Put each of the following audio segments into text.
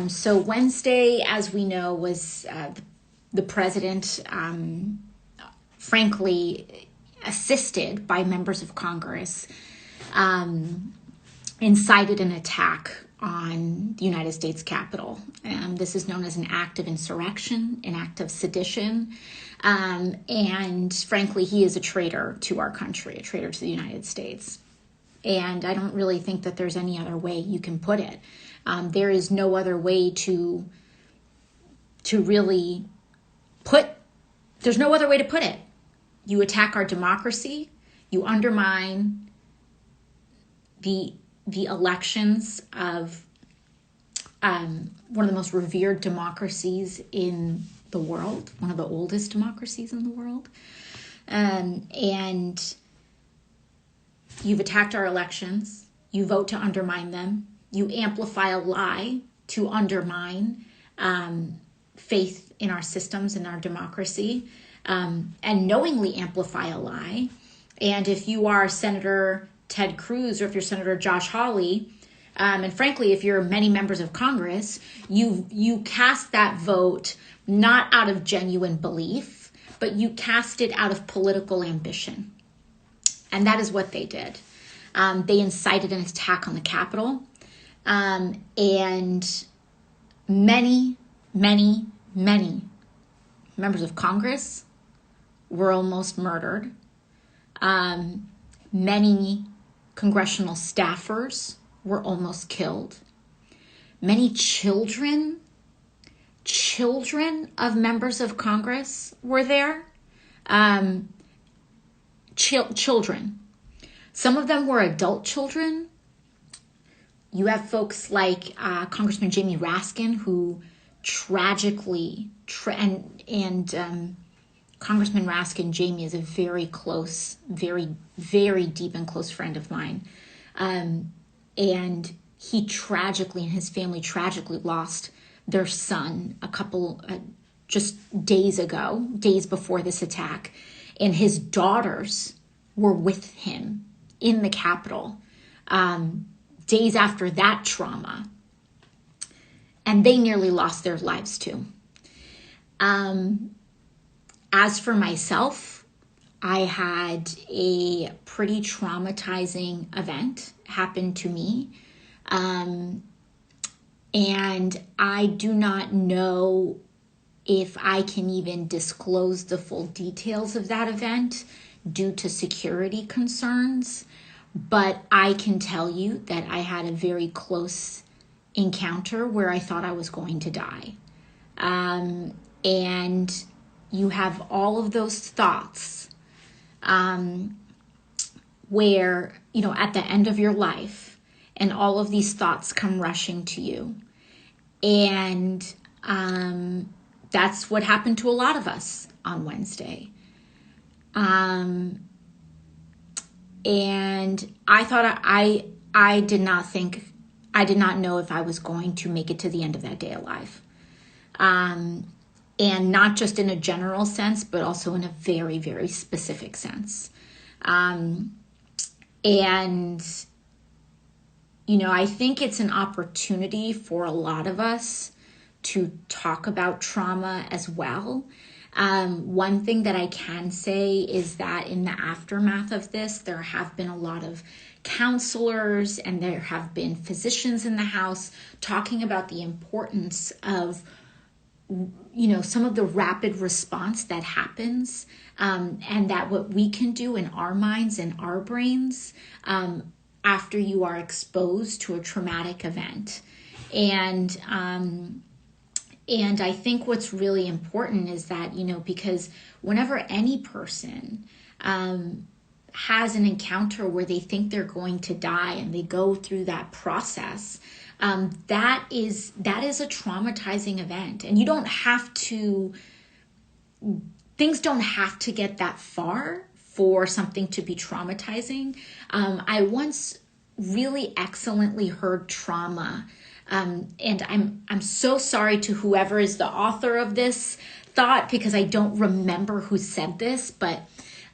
So Wednesday, as we know, was the president, frankly, assisted by members of Congress, incited an attack on the United States Capitol. This is known as an act of insurrection, an act of sedition. And frankly, he is a traitor to our country, a traitor to the United States. And I don't really think that there's any other way you can put it. There is no other way to really there's no other way to put it. You attack our democracy, you undermine the elections of one of the most revered democracies in the world, one of the oldest democracies in the world. And you've attacked our elections. You vote to undermine them. You amplify a lie to undermine faith in our systems and our democracy, and knowingly amplify a lie. And if you are Senator Ted Cruz, or if you're Senator Josh Hawley, and frankly, if you're many members of Congress, you cast that vote not out of genuine belief, but you cast it out of political ambition. And that is what they did. They incited an attack on the Capitol, and many members of Congress were almost murdered. Many congressional staffers were almost killed. Many children of members of Congress were there. Children. Some of them were adult children. You have folks like Congressman Jamie Raskin, who tragically, Congressman Raskin, Jamie, is a very close, very, very deep and close friend of mine. And he tragically, and his family tragically lost their son just days before this attack. And his daughters were with him in the Capitol days after that trauma. And they nearly lost their lives too. As for myself, I had a pretty traumatizing event happen to me. And I do not know if I can even disclose the full details of that event due to security concerns. But I can tell you that I had a very close encounter where I thought I was going to die. And you have all of those thoughts where, at the end of your life, and all of these thoughts come rushing to you. And that's what happened to a lot of us on Wednesday. And I thought I did not know if I was going to make it to the end of that day alive. And not just in a general sense, but also in a very, very specific sense. And, I think it's an opportunity for a lot of us to talk about trauma as well. One thing that I can say is that in the aftermath of this, there have been a lot of counselors and there have been physicians in the house talking about the importance of some of the rapid response that happens, and that what we can do in our minds and our brains after you are exposed to a traumatic event. And I think what's really important is that, because whenever any person has an encounter where they think they're going to die and they go through that process, that is a traumatizing event. And things don't have to get that far for something to be traumatizing. I once really excellently heard trauma, and I'm so sorry to whoever is the author of this thought, because I don't remember who said this, but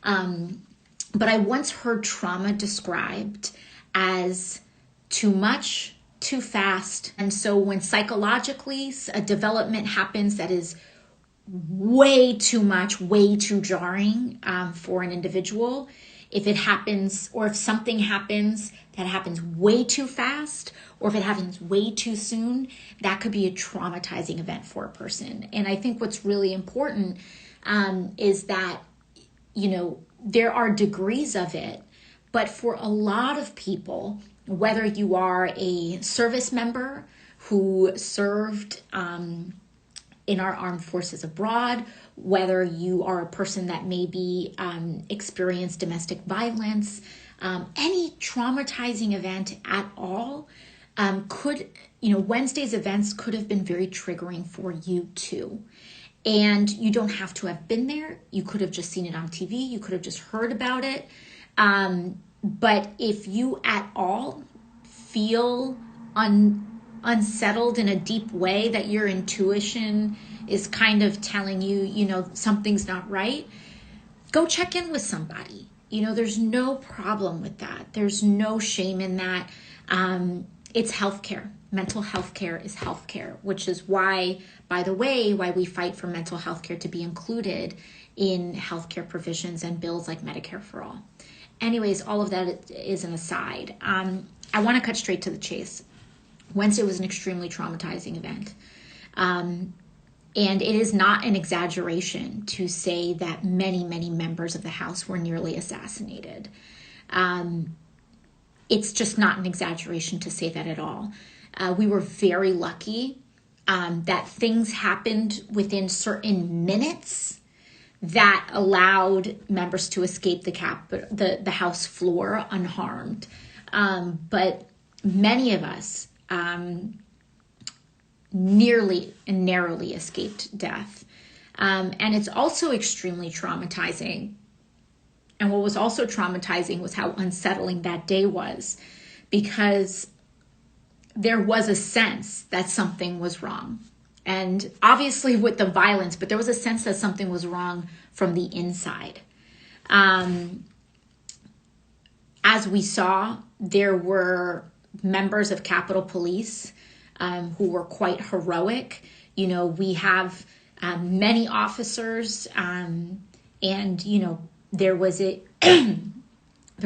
I once heard trauma described as too much, too fast. And so when psychologically a development happens that is way too much, way too jarring for an individual, if it happens, or if something happens that happens way too fast, or if it happens way too soon, that could be a traumatizing event for a person. And I think what's really important is that, there are degrees of it, but for a lot of people, whether you are a service member who served in our armed forces abroad, whether you are a person that maybe experienced domestic violence, any traumatizing event at all Wednesday's events could have been very triggering for you too. And you don't have to have been there. You could have just seen it on TV. You could have just heard about it. But if you at all feel unsettled in a deep way, that your intuition is kind of telling you, something's not right, go check in with somebody. There's no problem with that. There's no shame in that. It's healthcare. Mental health care is healthcare, which is why we fight for mental health care to be included in healthcare provisions and bills like Medicare for All. Anyways, all of that is an aside. I want to cut straight to the chase. Wednesday was an extremely traumatizing event. And it is not an exaggeration to say that many, many members of the House were nearly assassinated. It's just not an exaggeration to say that at all. We were very lucky that things happened within certain minutes that allowed members to escape the House floor unharmed. But many of us nearly and narrowly escaped death. And it's also extremely traumatizing. And what was also traumatizing was how unsettling that day was, because there was a sense that something was wrong. And obviously with the violence, but there was a sense that something was wrong from the inside. As we saw, there were members of Capitol Police who were quite heroic. We have many officers and, there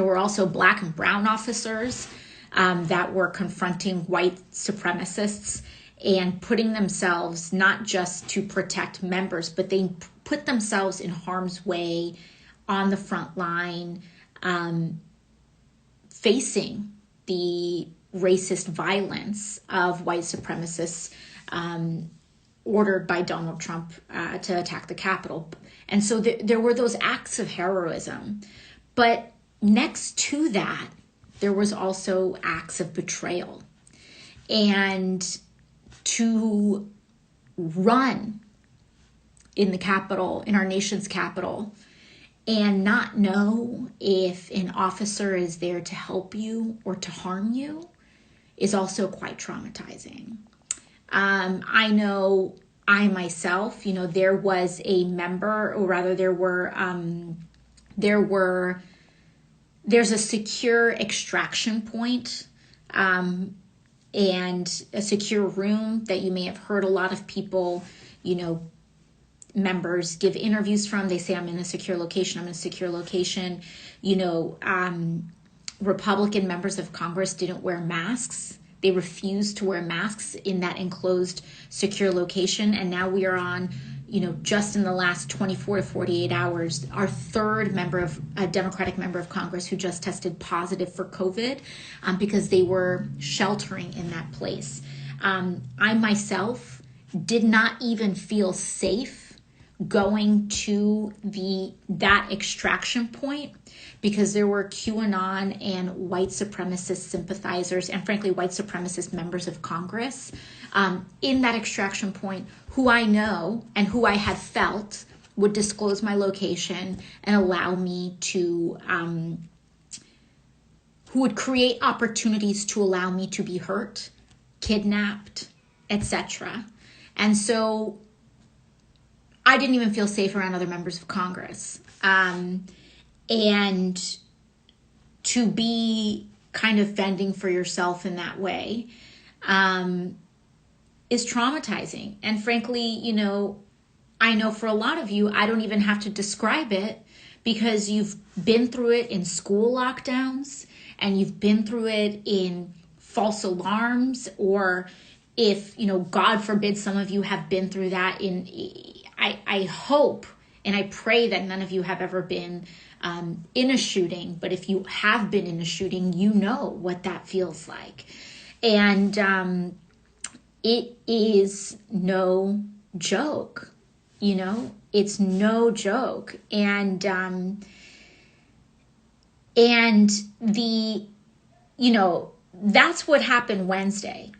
were also Black and brown officers that were confronting white supremacists and putting themselves not just to protect members, but they put themselves in harm's way on the front line, facing the racist violence of white supremacists ordered by Donald Trump to attack the Capitol. And so there were those acts of heroism. But next to that, there was also acts of betrayal. And to run in the Capitol, in our nation's capital, and not know if an officer is there to help you or to harm you is also quite traumatizing. I know I myself, there was a member, or rather there's a secure extraction point and a secure room that you may have heard a lot of people, members give interviews from. They say, I'm in a secure location. Republican members of Congress didn't wear masks. They refused to wear masks in that enclosed secure location. And now we are on, just in the last 24 to 48 hours, our third Democratic member of Congress who just tested positive for COVID because they were sheltering in that place. I myself did not even feel safe going to that extraction point because there were QAnon and white supremacist sympathizers and frankly white supremacist members of Congress in that extraction point who I know and who I had felt would disclose my location and allow me to who would create opportunities to allow me to be hurt, kidnapped, etc. And so I didn't even feel safe around other members of Congress. And to be kind of fending for yourself in that way is traumatizing. And frankly, you know, I know for a lot of you, I don't even have to describe it because you've been through it in school lockdowns and you've been through it in false alarms, or if, you know, God forbid, some of you have been through that I hope and I pray that none of you have ever been in a shooting, but if you have been in a shooting, you know what that feels like. And it is no joke, you know, it's no joke. And the, you know, that's what happened Wednesday.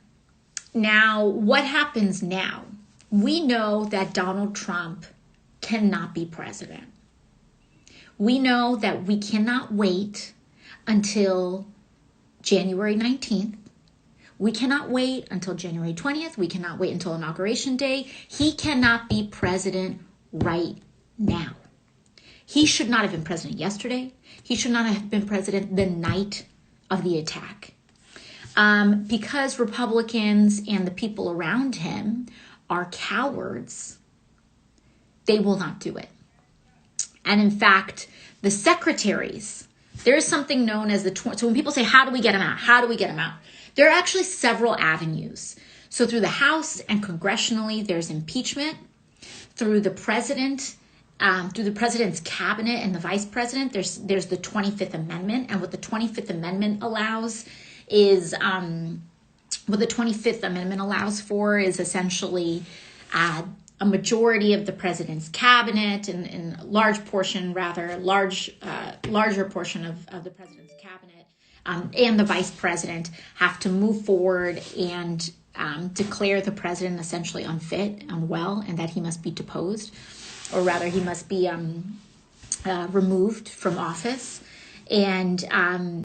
Now, what happens now? We know that Donald Trump cannot be president. We know that we cannot wait until January 19th. We cannot wait until January 20th. We cannot wait until Inauguration Day. He cannot be president right now. He should not have been president yesterday. He should not have been president the night of the attack. Because Republicans and the people around him are cowards, they will not do it. And in fact, the secretaries, there is something known as so when people say, how do we get him out? How do we get him out? There are actually several avenues. So through the House and congressionally, there's impeachment. Through the president, through the president's cabinet and the vice president, there's the 25th Amendment. And what the 25th Amendment allows is, what the 25th Amendment allows for is essentially a majority of the president's cabinet and larger portion of the president's cabinet and the vice president have to move forward and declare the president essentially unfit, unwell, and that he must be deposed, or rather he must be removed from office. And